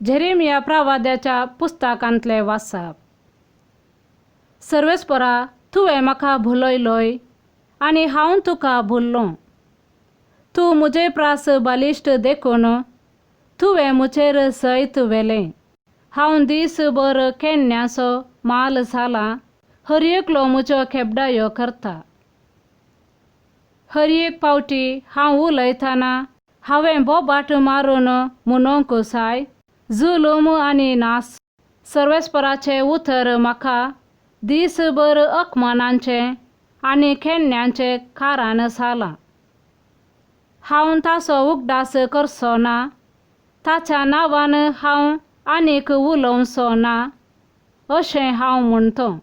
झेरेमिया प्रवाद्याच्या पुस्तकांतले वाचप. सर्वेस्परा तुवें म्हाका भुलयलोय आनी हांव तुका भुल्लों. तूं म्हजे प्रास बालिश्ट देखून तुवें म्हजेर सैत व्हेलें. हांव दीसभर केन्न्याचो माल जाला हर एकलो म्हजो खेबडायो करता. हर एक पावटी हांव उलयतना हांवें बोबाट मारून म्हणूंक जाय जुलूम आनी नास. सर्वेस्पराचें उतर म्हाका दीसभर अपमानाचें आनी केन्न्याचें कारण जालां. हांव ताचो उगडास करचो ना, ताच्या नांवान हांव आनीक उलोवचो ना अशें हांव म्हणटों.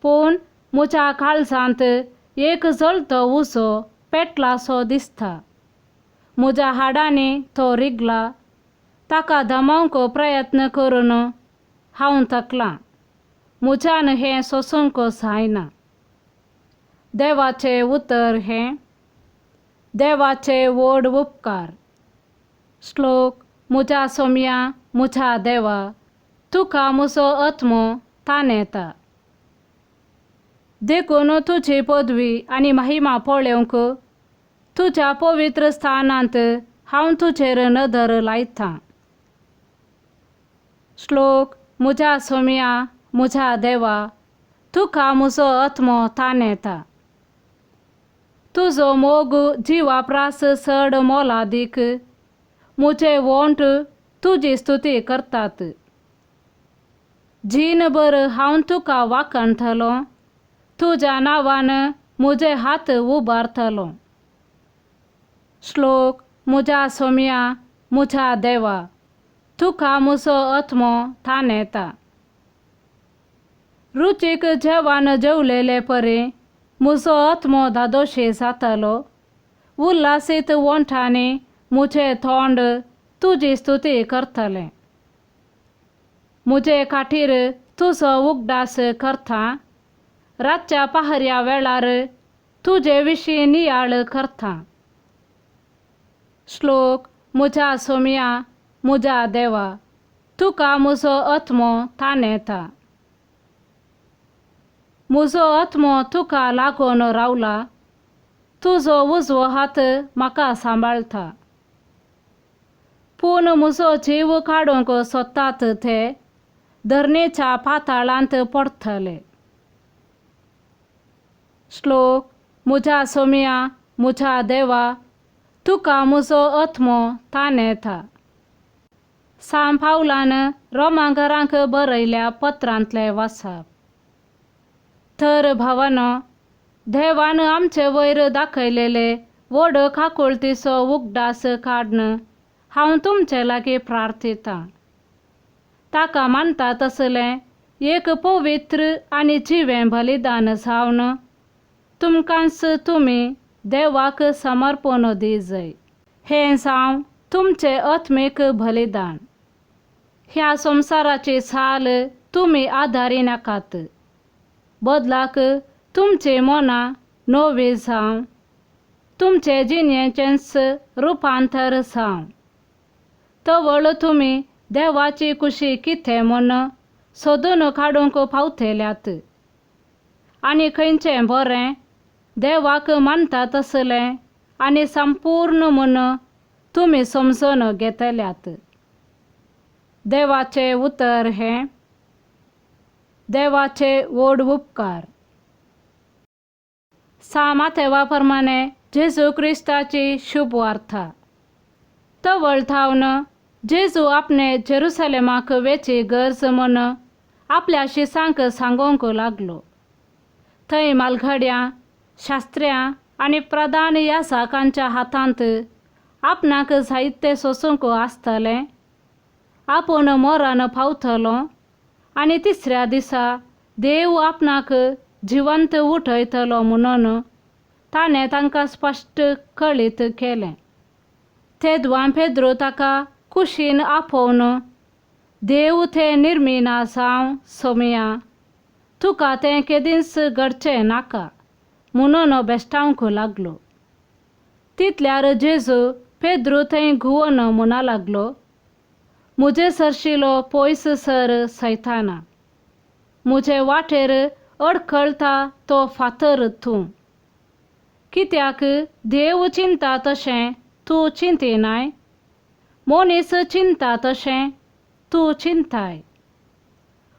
पूण म्हज्या काळजांत एक जळटो उजो पेटलासो दिसता. म्हज्या हाडांनी तो रिगला. ताका दमावंक प्रयत्न करून हांव थकलां. म्हज्यान हें सोसूंक जायना. देवाचें उतर हें. देवाचे व्हड उपकार. श्लोक. म्हज्या सोम्या, म्हज्या देवा, तुका म्हजो आत्मो ताणेता. देखून तुजी पदवी आनी महिमा पळोवंक तुज्या पवित्र स्थानांत हांव तुजेर नदर लायतां. श्लोक. म्हज्या सोम्या, म्हज्या देवा, तुका म्हजो आत्मो ताणेता. तुजो मोग जिवा प्रास चड मोलादीक. म्हजे वोंट तुजी स्तुती करतात. जीनभर हांव तुका वाखणटलो. तुज्या नांवान म्हजे हात उबारतलो. श्लोक. म्हज्या सोम्या, म्हज्या देवा, तुका म्हजो आत्मो ताणेता. रुचीक जेवण जेवलेले परी म्हजो आत्मो धादोशी जातलो. उल्हासीत वोंठांनी म्हजें तोंड तुजी स्तुती करतलें. म्हजे खातीर तुजो उगडास करता. रातच्या पहऱ्या वेळार तुजे विशीं नियाळ करता. श्लोक. म्हज्या सोम्या, म्हज्या देवा, तुका म्हजो आत्मो ताणेता. म्हजो आत्मो तुका लागून रावला. तुजो उजवो हात म्हाका सांबाळटा. पूण म्हजो जीव काडूंक सोदतात ते धरणेच्या पाताळांत पडटले. श्लोक. म्हज्या सोम्या, म्हज्या देवा, तुका म्हजो आत्मो ताणेता. सांत पावलान रोमांकरांक बरयल्या पत्रांतलें वाचप. तर भावांनो, देवान आमचे वयर दाखयलेले व्हड काकुळतीचो उगडास काडून हांव तुमचे लागीं प्रार्थितां. ताका मानता तसलें एक पवित्र आनी जिवें बलिदान जावन तुमकांच तुमी देवाक समर्पण दिजय. हें जावं तुमचें आत्मीक बलिदान. ह्या संवसाराची साल तुमी आदारी नाकात. बदलाक तुमची मनां नवी जावं. तुमचे जिणेचेंच रुपांतर जावं. तवळ तुमी देवाची कुशी कितें म्हूण सोदून काडूंक पावतल्यात. आनी खंयचें बरें देवाक मानता तसलें आनी संपूर्ण म्हूण तुमी समजून घेतल्यात. देवाचें उतर हें. देवाचे व्हड उपकार. सांत माथेवा प्रमाणे जेजू क्रिस्ताची शुभ वार्ता. तवळ थावन जेजू आपणे जेरुसलेमाक वेची गरज म्हूण आपल्या शिसांक सांगूंक लागलो. थंय मालघड्यां, शास्त्र्यां आनी प्रधान याजकांच्या हातांत आपणाक जायते सोसूंक आसतलें. आपूण मरण पावतलो आनी तिसऱ्या दिसा देव आपणाक जिवंत उठयतलो म्हणून ताणें तांकां स्पश्ट कळीत केलें. तेदवां पेद्रू ताका कुशीन आपोवन देव तें निर्मिना जावं सोम्या, तुका तें केदींच घडचें नाका म्हणून बेश्टावंक लागलो. तितल्यार जेजू पेद्रू थंय घुंवन म्हणा लागलो, मुझे सरशिलो पोयस सर सैताना मुझे वाटेर अडखळता तो फातर तूं कित्याक देव चिंता तशें तूं चिंतिनाय मनीस चिंता तशें तूं चिंताय.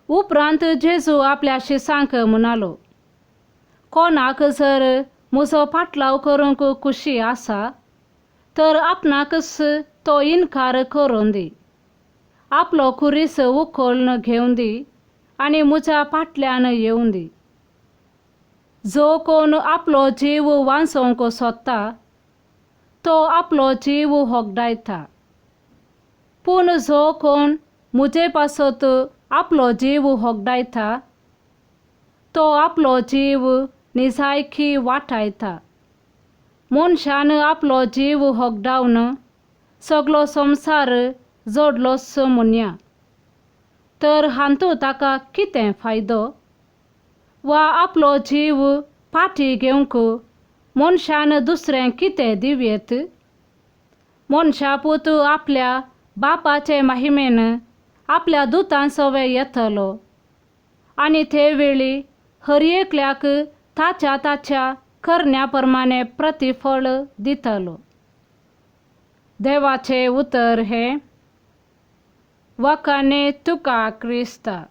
उपरांत जेजू आपल्या शिसांक म्हणालो, कोणाक जर म्हजो पाटलाव करूंक कुशी आसा तर आपणाकच तो इन्कार करून दी, आपलो कुरीस उखलून घेवन दी आनी म्हज्या फाटल्यान येवं दी. जो कोण आपलो जीव वांचोवंक सोदता तो आपलो जीव होगडायता, पूण जो कोण म्हजे पासत आपलो जीव होगडायता तो आपलो जीव निजायकी वाटायता. मनशान आपलो जीव होगडावन सगलो संवसार जोडलोच म्हणया तर हांतू ताका कितें फायदो? वा आपलो जीव फाटी घेवंक मनशान दुसरें कितें दिवयेत? मनशापूत आपल्या बापाचे महिमेन आपल्या दुतां सवे येतलो आनी ते वेळी हर एकल्याक ताच्या ताच्या करण्या प्रमाणे प्रतिफळ दितलो. देवाचे उतर हे, वखाणे तुका क्रिस्ता.